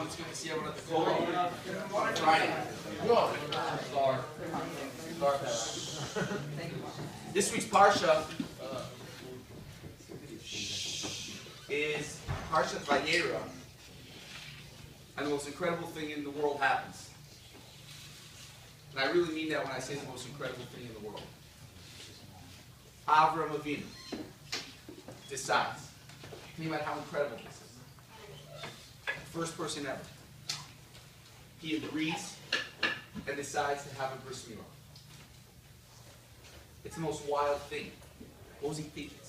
everyone. It's good to see everyone at the Kollel. Friday. This week's parshat is parshat Vayeira, and the most incredible thing in the world happens. And I really mean that when I say the most incredible thing in the world. Avram Avinu decides. Think about how incredible this is. First person ever. He agrees and decides to have a bris milah. It's the most wild thing. What was he thinking?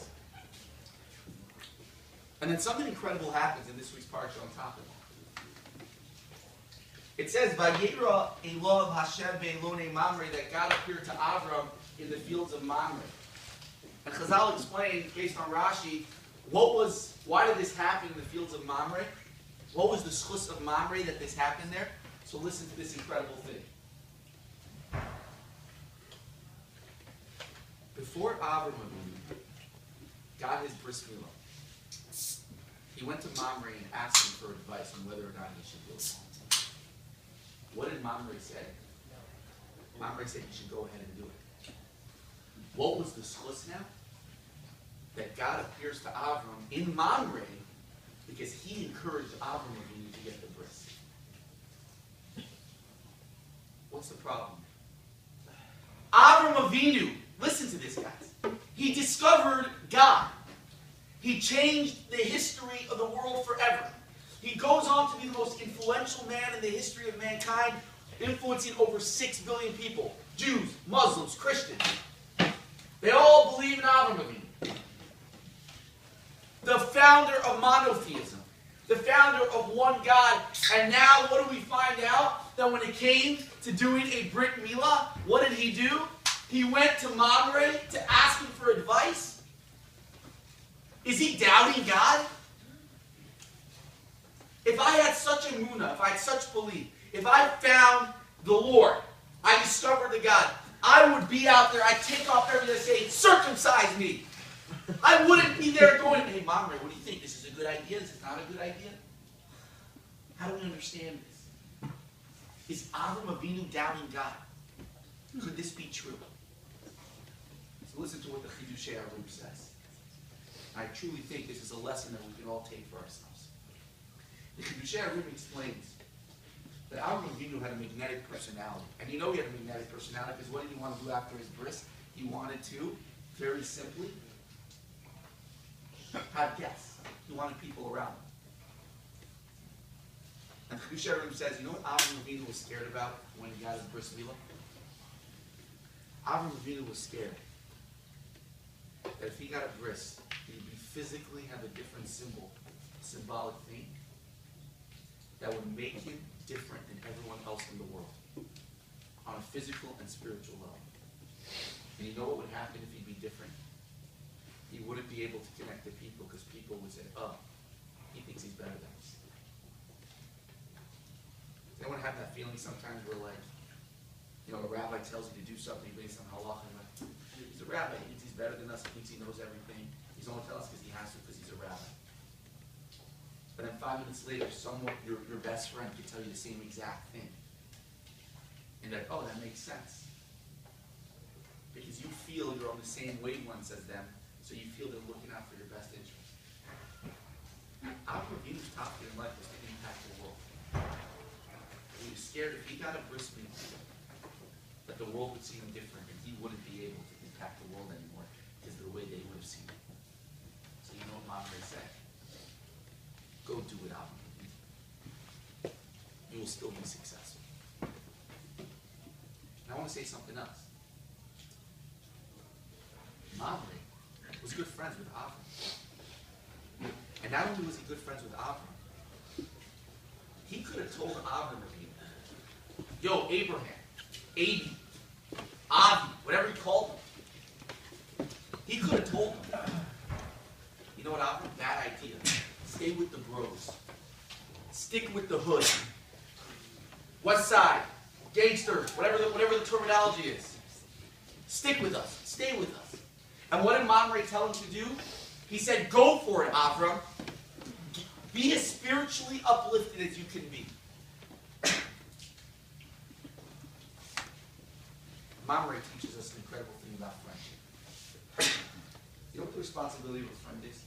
And then something incredible happens in this week's parsha on top of it. It says, Vayeira Elov Hashem be'elonei Mamre, that God appeared to Avram in the fields of Mamre. And Chazal explained, based on Rashi, why did this happen in the fields of Mamre? What was the schus of Mamre that this happened there? So listen to this incredible thing. Before Avram Avinu got his bris milah, he went to Mamre and asked him for advice on whether or not he should do it. What did Mamre say? Mamre said he should go ahead and do it. What was the schus now? That God appears to Avram in Mamre because he encouraged Avram Avinu to get the bris. What's the problem? Avram Avinu, listen to this, guys. He discovered God. He changed the history of the world forever. He goes on to be the most influential man in the history of mankind, influencing over 6 billion people. Jews, Muslims, Christians. They all believe in Avram Avinu. The founder of monotheism. The founder of one God. And now what do we find out? That when it came to doing a brit milah, what did he do? He went to Mamre to ask him for advice. Is he doubting God? If I had such emunah, if I had such belief, if I found the Lord, I discovered the God, I would be out there, I'd take off everything and say, circumcise me. I wouldn't be there going, hey, Mamre, what do you think? This is a good idea? This is not a good idea? How do we understand this? Is Avram Avinu doubting God? Could this be true? So listen to what the Chidushei HaRib says. I truly think this is a lesson that we can all take for ourselves. The Chidushei HaRib explains that Avram Avinu had a magnetic personality. And you know he had a magnetic personality because what did he want to do after his bris? He wanted to, very simply, have guests. He wanted people around him. And Chidushei HaRib says, you know what Avram Avinu was scared about when he got his bris milah? Avram Avinu was scared that if he got a bris, he'd physically have a different symbolic thing that would make him different than everyone else in the world on a physical and spiritual level. And you know what would happen if he'd be different? He wouldn't be able to connect to people because people would say, oh, he thinks he's better than us. Does anyone have that feeling sometimes where, like, you know, a rabbi tells you to do something based on halacha, and like, he's a rabbi, he thinks he's better than us, he thinks he knows everything. He's only telling us because he has to, because he's a rabbi. But then 5 minutes later, someone, your best friend, could tell you the same exact thing. And you're like, oh, that makes sense. Because you feel you're on the same wavelength as them, so you feel they're looking out for your best interest. Avram Avinu's top in life was to impact the world. He was scared if he got a bris milah, that the world would see him different, and he wouldn't be able to impact the world anymore because of the way they would have seen him. So you know what Mamre said? Go do it, Avram Avinu. You will still be successful. And I want to say something else. Mamre was good friends with Avram. And not only was he good friends with Avram, he could have told Avram Avinu, yo, Abraham, Abi, Avi, whatever he called him. He could have told him, you know what, Avram? Bad idea. Stay with the bros. Stick with the hood. West Side, gangsters, whatever the terminology is. Stick with us. Stay with us. And what did Mamre tell him to do? He said, go for it, Avram. Be as spiritually uplifted as you can be. Mamre teaches us an incredible thing about friendship. You know what the responsibility of a friend is?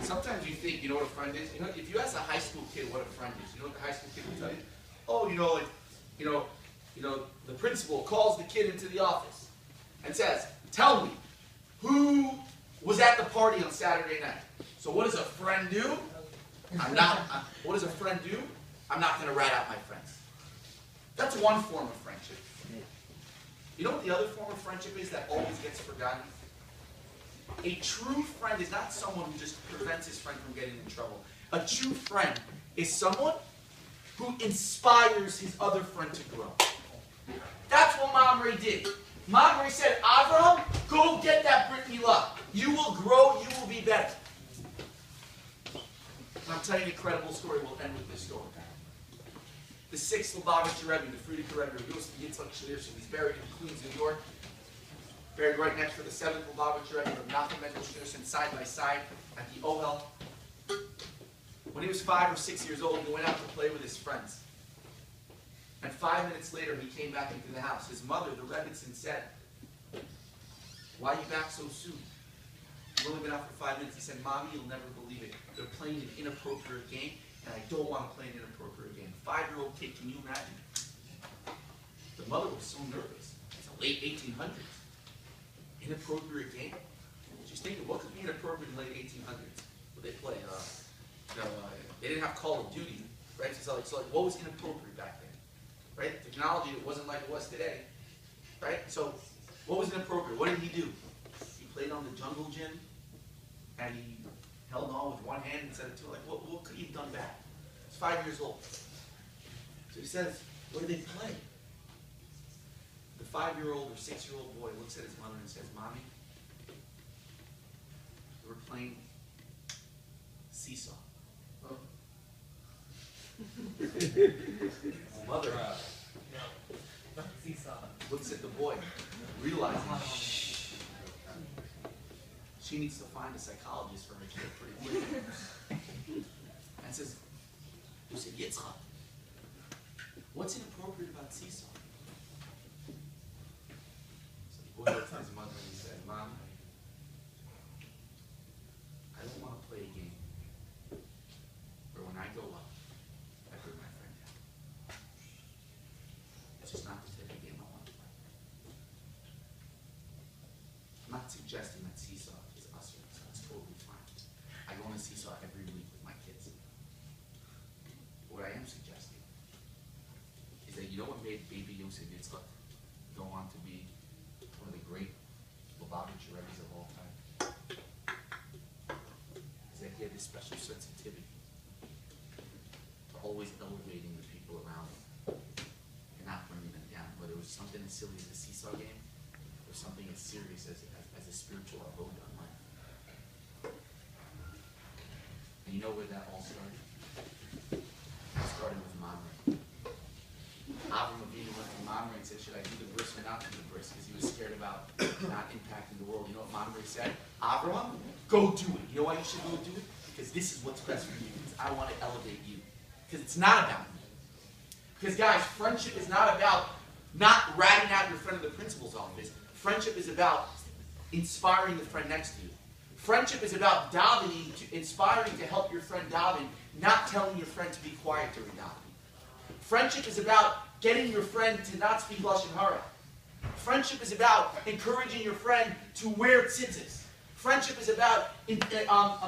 Sometimes you think, you know what a friend is? You know, if you ask a high school kid what a friend is, you know what the high school kid will tell you? Oh, the principal calls the kid into the office and says, tell me, who was at the party on Saturday night? So what does a friend do? What does a friend do? I'm not going to rat out my friends. That's one form of friendship. You know what the other form of friendship is that always gets forgotten? A true friend is not someone who just prevents his friend from getting in trouble. A true friend is someone who inspires his other friend to grow. That's what Mamre did. Mamre said, Avraham, go get that Brit Milah. You will grow, you will be better. And I'm telling you an incredible story. We'll end with this story. The sixth Lubavitcher Rebbe, the Frierdiker Rebbe, Yosef Yitzchak Shlier, he's buried in Queens, New York. Buried right next to the seventh Lubavitcher Rebbe, Nachum Mendel Schneerson, side by side at the Ohel. When he was 5 or 6 years old, he went out to play with his friends. And 5 minutes later, he came back into the house. His mother, the Rebbitzin, said, why are you back so soon? You've only been out for 5 minutes. He said, Mommy, you'll never believe it. They're playing an inappropriate game, and I don't want to play an inappropriate game. 5-year-old kid, can you imagine? The mother was so nervous. It's the late 1800s. Inappropriate game? She's thinking, what could be inappropriate in the late 1800s? Well, they play, they didn't have Call of Duty, right? So like, what was inappropriate back then? Right? Technology, it wasn't like it was today, right? So, what was inappropriate? What did he do? He played on the jungle gym, and he held on with one hand and said it to her, like, what could he have done bad? He's 5 years old. So he says, what did they play? The 5-year-old or 6-year-old boy looks at his mother and says, Mommy, we're playing seesaw. Oh. His mother looks at the boy, realizing she needs to find a psychologist for her kid pretty quick. And says, you said, Yitzchak, what's inappropriate about seesaw? So the boy looked at his mother and he said, Mom, I don't want to play a game where when I go up, I put my friend down. It's just not the type of game I want to play. I'm not suggesting that seesaw is usher, so that's totally fine. I go on a seesaw every week with my kids. But what I am suggesting is that you know what made baby Yosef Yitzchak go on to be one of the great Lubavitcher Rebbe's of all time? Is that he had this special sensitivity to always elevating the people around him and not bringing them down. Whether it was something as silly as a seesaw game or something as serious as a spiritual avoda in life. And you know where that all started? It started with Mamre. Avram Avinu went to Mamre and said, should I do the bris or not do the bris? Because he was scared about not impacting the world. You know what Mamre said? Avram, go do it. You know why you should go do it? Because this is what's best for you. Because I want to elevate you. Because it's not about me. Because guys, friendship is not about not ratting out your friend in the principal's office. Friendship is about inspiring the friend next to you. Friendship is about davening, inspiring to help your friend daven, not telling your friend to be quiet during davening. Friendship is about getting your friend to not speak lashon hara. Friendship is about encouraging your friend to wear tzitzis. Friendship is about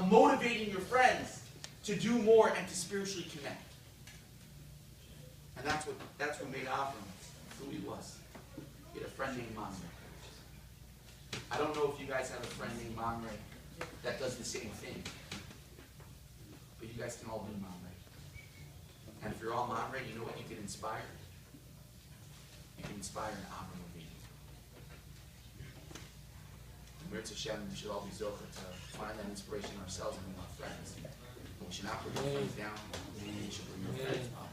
motivating your friends to do more and to spiritually connect. And that's what made Avram who he was. He had a friend named Mamre. I don't know if you guys have a friend named Mamre that does the same thing. But you guys can all be Mamre. And if you're all Mamre, you know what you can inspire? You can inspire an Avram Avinu. Mirz Hashem, we should all be zocher to find that inspiration ourselves and in our friends. And we should not bring our friends down, we should bring our friends up.